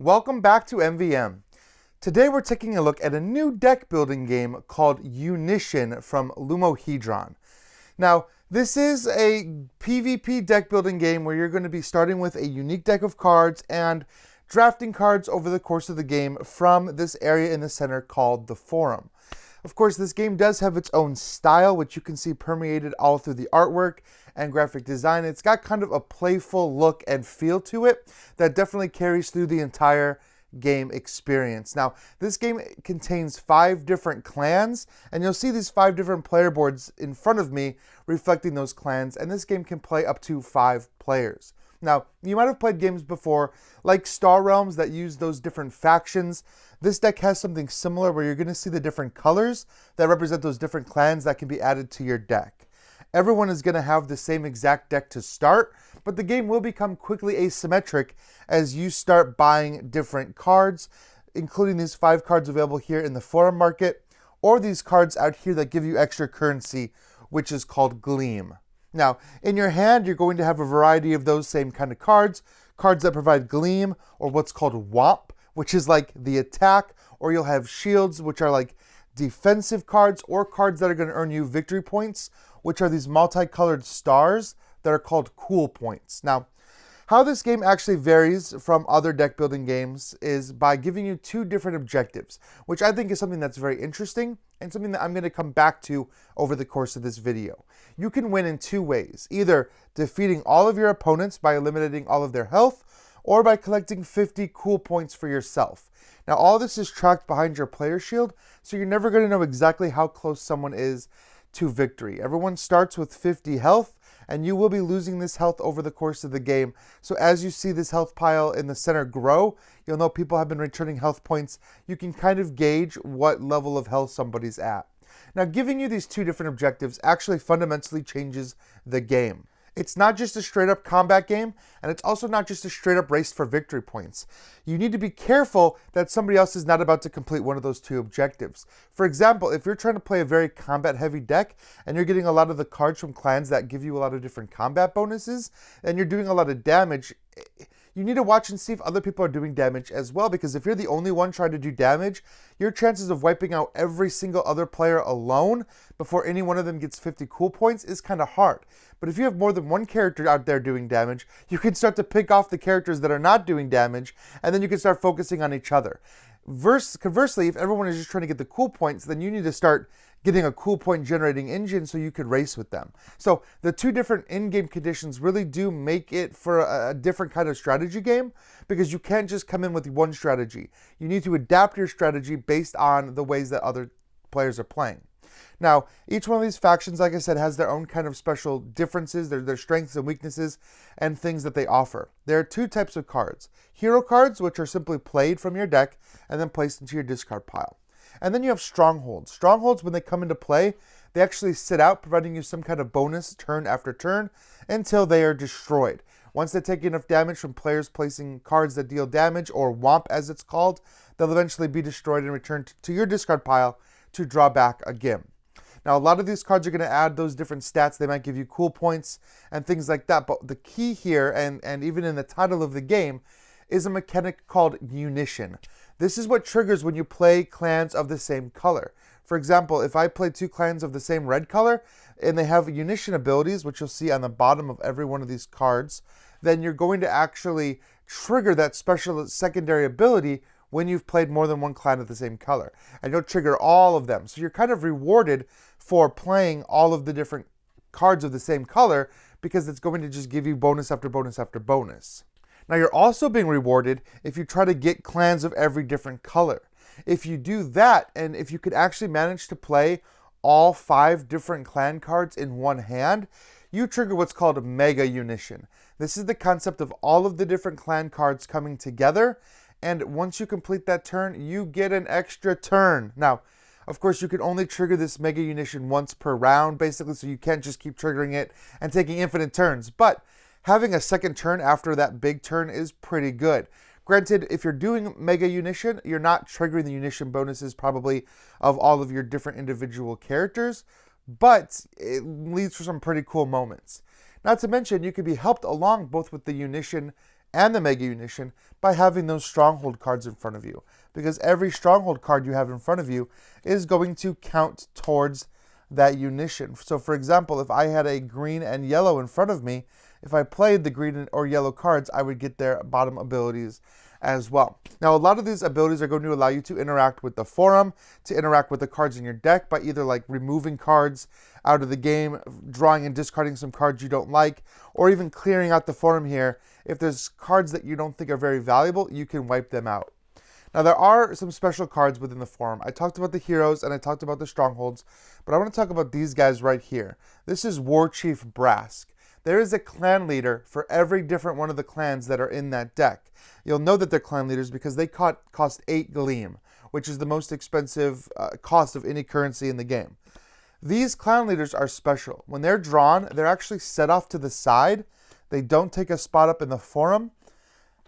Welcome back to MVM. Today we're taking a look at a new deck building game called Unition from Lumohedron. Now, this is a PvP deck building game where you're going to be starting with a unique deck of cards and drafting cards over the course of the game from this area in the center called the Forum. Of course, this game does have its own style, which you can see permeated all through the artwork and graphic design. It's got kind of a playful look and feel to it that definitely carries through the entire game experience. Now, this game contains 5 different clans, and you'll see these 5 different player boards in front of me reflecting those clans, and this game can play up to 5 players. Now, you might have played games before, like Star Realms, that use those different factions. This deck has something similar where you're going to see the different colors that represent those different clans that can be added to your deck. Everyone is going to have the same exact deck to start, but the game will become quickly asymmetric as you start buying different cards, including these 5 cards available here in the Forum market, or these cards out here that give you extra currency, which is called Gleam. Now, in your hand, you're going to have a variety of those same kind of cards that provide Gleam, or what's called Womp, which is like the attack, or you'll have shields, which are like defensive cards, or cards that are going to earn you victory points, which are these multicolored stars that are called cool points. Now, how this game actually varies from other deck building games is by giving you 2 different objectives, which I think is something that's very interesting and something that I'm going to come back to over the course of this video. You can win in 2 ways, either defeating all of your opponents by eliminating all of their health, or by collecting 50 cool points for yourself. Now, all this is tracked behind your player shield, so you're never going to know exactly how close someone is to victory. Everyone starts with 50 health, and you will be losing this health over the course of the game. So as you see this health pile in the center grow, you'll know people have been returning health points. You can kind of gauge what level of health somebody's at. Now, giving you these 2 different objectives actually fundamentally changes the game. It's not just a straight up combat game, and it's also not just a straight up race for victory points. You need to be careful that somebody else is not about to complete one of those 2 objectives. For example, if you're trying to play a very combat heavy deck and you're getting a lot of the cards from clans that give you a lot of different combat bonuses and you're doing a lot of damage, you need to watch and see if other people are doing damage as well, because if you're the only one trying to do damage, your chances of wiping out every single other player alone before any one of them gets 50 cool points is kind of hard. But if you have more than one character out there doing damage, you can start to pick off the characters that are not doing damage, and then you can start focusing on each other. Conversely, if everyone is just trying to get the cool points, then you need to start getting a cool point generating engine so you could race with them. So the 2 different in-game conditions really do make it for a different kind of strategy game, because you can't just come in with one strategy. You need to adapt your strategy based on the ways that other players are playing. Now, each one of these factions, like I said, has their own kind of special differences, their strengths and weaknesses, and things that they offer. There are 2 types of cards. Hero cards, which are simply played from your deck and then placed into your discard pile. And then you have strongholds. Strongholds, when they come into play, they actually sit out, providing you some kind of bonus turn after turn until they are destroyed. Once they take enough damage from players placing cards that deal damage, or Womp as it's called, they'll eventually be destroyed and returned to your discard pile to draw back again. Now, a lot of these cards are going to add those different stats. They might give you cool points and things like that. But the key here, and even in the title of the game, is a mechanic called Unition. This is what triggers when you play clans of the same color. For example, if I play 2 clans of the same red color, and they have Unition abilities, which you'll see on the bottom of every one of these cards, then you're going to actually trigger that special secondary ability when you've played more than one clan of the same color. And you'll trigger all of them. So you're kind of rewarded for playing all of the different cards of the same color, because it's going to just give you bonus after bonus after bonus. Now, you're also being rewarded if you try to get clans of every different color. If you do that, and if you could actually manage to play all 5 different clan cards in one hand, you trigger what's called Mega Unition. This is the concept of all of the different clan cards coming together, and once you complete that turn, you get an extra turn. Now, of course, you can only trigger this Mega Unition once per round, basically, so you can't just keep triggering it and taking infinite turns. But having a second turn after that big turn is pretty good. Granted, if you're doing Mega Unition, you're not triggering the Unition bonuses probably of all of your different individual characters, but it leads for some pretty cool moments. Not to mention, you can be helped along both with the Unition and the Mega Unition by having those stronghold cards in front of you, because every stronghold card you have in front of you is going to count towards that Unition. So for example, if I had a green and yellow in front of me, if I played the green or yellow cards, I would get their bottom abilities as well. Now, a lot of these abilities are going to allow you to interact with the forum, to interact with the cards in your deck by either like removing cards out of the game, drawing and discarding some cards you don't like, or even clearing out the forum here. If there's cards that you don't think are very valuable, you can wipe them out. Now, there are some special cards within the forum. I talked about the heroes and I talked about the strongholds, but I want to talk about these guys right here. This is War Chief Brask. There is a clan leader for every different one of the clans that are in that deck. You'll know that they're clan leaders because they cost 8 Gleam, which is the most expensive cost of any currency in the game. These clan leaders are special. When they're drawn, they're actually set off to the side. They don't take a spot up in the forum,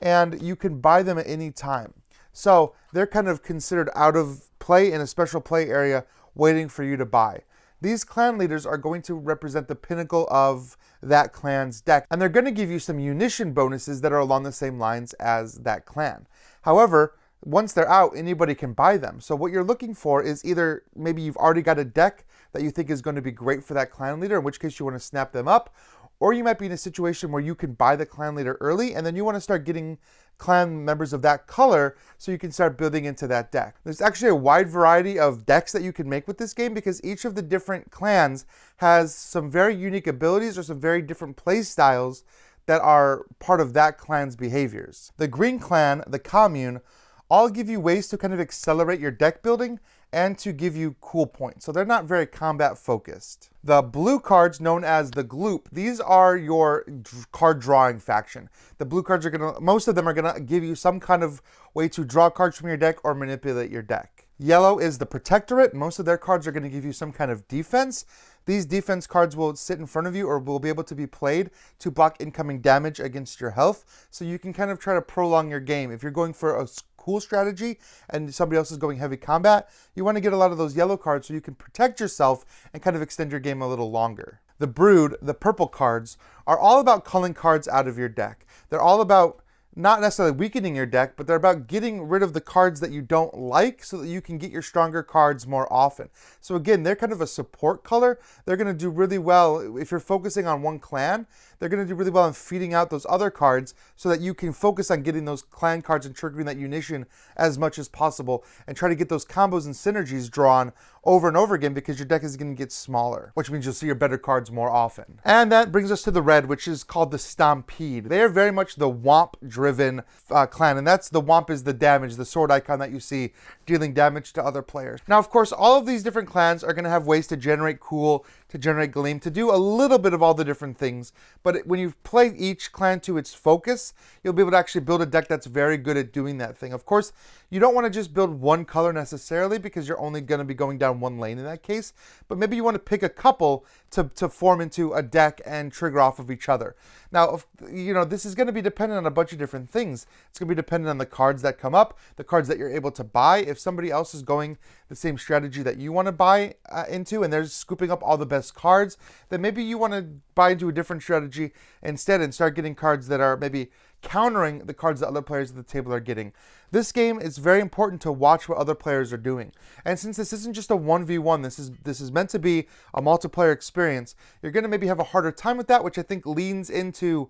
and you can buy them at any time. So they're kind of considered out of play in a special play area waiting for you to buy. These clan leaders are going to represent the pinnacle of that clan's deck, and they're going to give you some Unition bonuses that are along the same lines as that clan. However, once they're out, anybody can buy them. So what you're looking for is either maybe you've already got a deck that you think is going to be great for that clan leader, in which case you want to snap them up, or you might be in a situation where you can buy the clan leader early and then you want to start getting clan members of that color so you can start building into that deck. There's actually a wide variety of decks that you can make with this game because each of the different clans has some very unique abilities or some very different play styles that are part of that clan's behaviors. The Green Clan, the Commune, all give you ways to kind of accelerate your deck building and to give you cool points. So they're not very combat focused. The blue cards, known as the Gloop, these are your card drawing faction. The blue cards are most of them are gonna give you some kind of way to draw cards from your deck or manipulate your deck. Yellow is the Protectorate. Most of their cards are gonna give you some kind of defense. These defense cards will sit in front of you or will be able to be played to block incoming damage against your health. So you can kind of try to prolong your game. If you're going for a cool strategy and somebody else is going heavy combat, you want to get a lot of those yellow cards so you can protect yourself and kind of extend your game a little longer. The Brood, the purple cards, are all about culling cards out of your deck. They're all about not necessarily weakening your deck, but they're about getting rid of the cards that you don't like so that you can get your stronger cards more often. So again, they're kind of a support color. They're going to do really well if you're focusing on one clan. They're going to do really well in feeding out those other cards so that you can focus on getting those clan cards and triggering that Unition as much as possible and try to get those combos and synergies drawn over and over again because your deck is going to get smaller, which means you'll see your better cards more often. And that brings us to the red, which is called the Stampede. They are very much the Womp-driven clan, and that's the Womp is the damage, the sword icon that you see dealing damage to other players. Now, of course, all of these different clans are going to have ways to generate cool, to generate gleam, to do a little bit of all the different things. But when you play each clan to its focus, you'll be able to actually build a deck that's very good at doing that thing. Of course, you don't want to just build one color necessarily because you're only going to be going down one lane in that case. But maybe you want to pick a couple to form into a deck and trigger off of each other. Now, this is going to be dependent on a bunch of different things. It's going to be dependent on the cards that come up, the cards that you're able to buy. If somebody else is going the same strategy that you want to buy into and they're scooping up all the best cards, then maybe you want to buy into a different strategy instead and start getting cards that are maybe countering the cards that other players at the table are getting. This game is very important to watch what other players are doing. And since this isn't just a 1v1, this is meant to be a multiplayer experience, you're going to maybe have a harder time with that, which I think leans into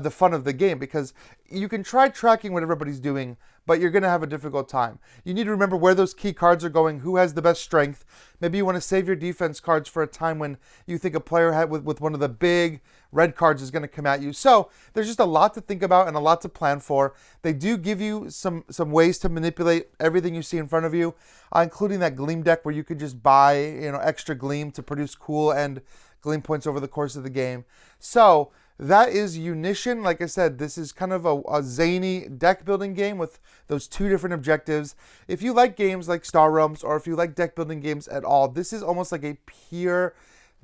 the fun of the game, because you can try tracking what everybody's doing, but you're going to have a difficult time. You need to remember where those key cards are going, who has the best strength. Maybe you want to save your defense cards for a time when you think a player with one of the big red cards is going to come at you. So there's just a lot to think about and a lot to plan for. They do give you some ways to manipulate everything you see in front of you, including that Gleam deck where you could just buy extra Gleam to produce cool and Gleam points over the course of the game. So that is Unition. Like I said, this is kind of a zany deck building game with those two different objectives. If you like games like Star Realms or if you like deck building games at all, this is almost like a pure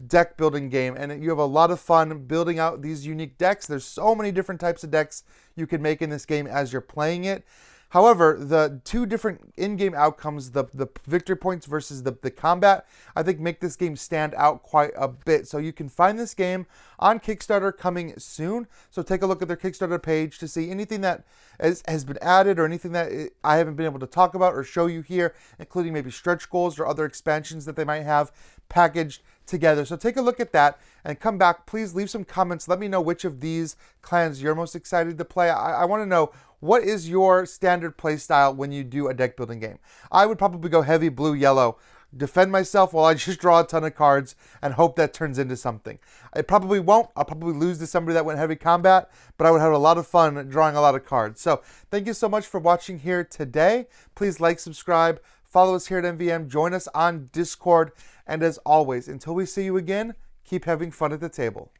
deck building game, and you have a lot of fun building out these unique decks. There's so many different types of decks you can make in this game as you're playing it. However, the two different in-game outcomes, the victory points versus the combat, I think make this game stand out quite a bit. So you can find this game on Kickstarter coming soon. So take a look at their Kickstarter page to see anything that has been added or anything that I haven't been able to talk about or show you here, including maybe stretch goals or other expansions that they might have packaged together. So take a look at that and come back. Please leave some comments. Let me know which of these clans you're most excited to play. I want to know, what is your standard play style when you do a deck building game? I would probably go heavy blue, yellow, defend myself while I just draw a ton of cards and hope that turns into something. I probably won't. I'll probably lose to somebody that went heavy combat, but I would have a lot of fun drawing a lot of cards. So thank you so much for watching here today. Please like, subscribe, follow us here at MVM, join us on Discord, and as always, until we see you again, keep having fun at the table.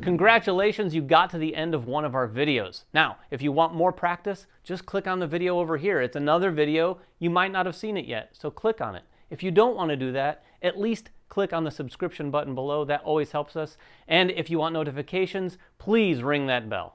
Congratulations, you got to the end of one of our videos. Now, if you want more practice, just click on the video over here. It's another video. You might not have seen it yet, so click on it. If you don't want to do that, at least click on the subscription button below. That always helps us. And if you want notifications, please ring that bell.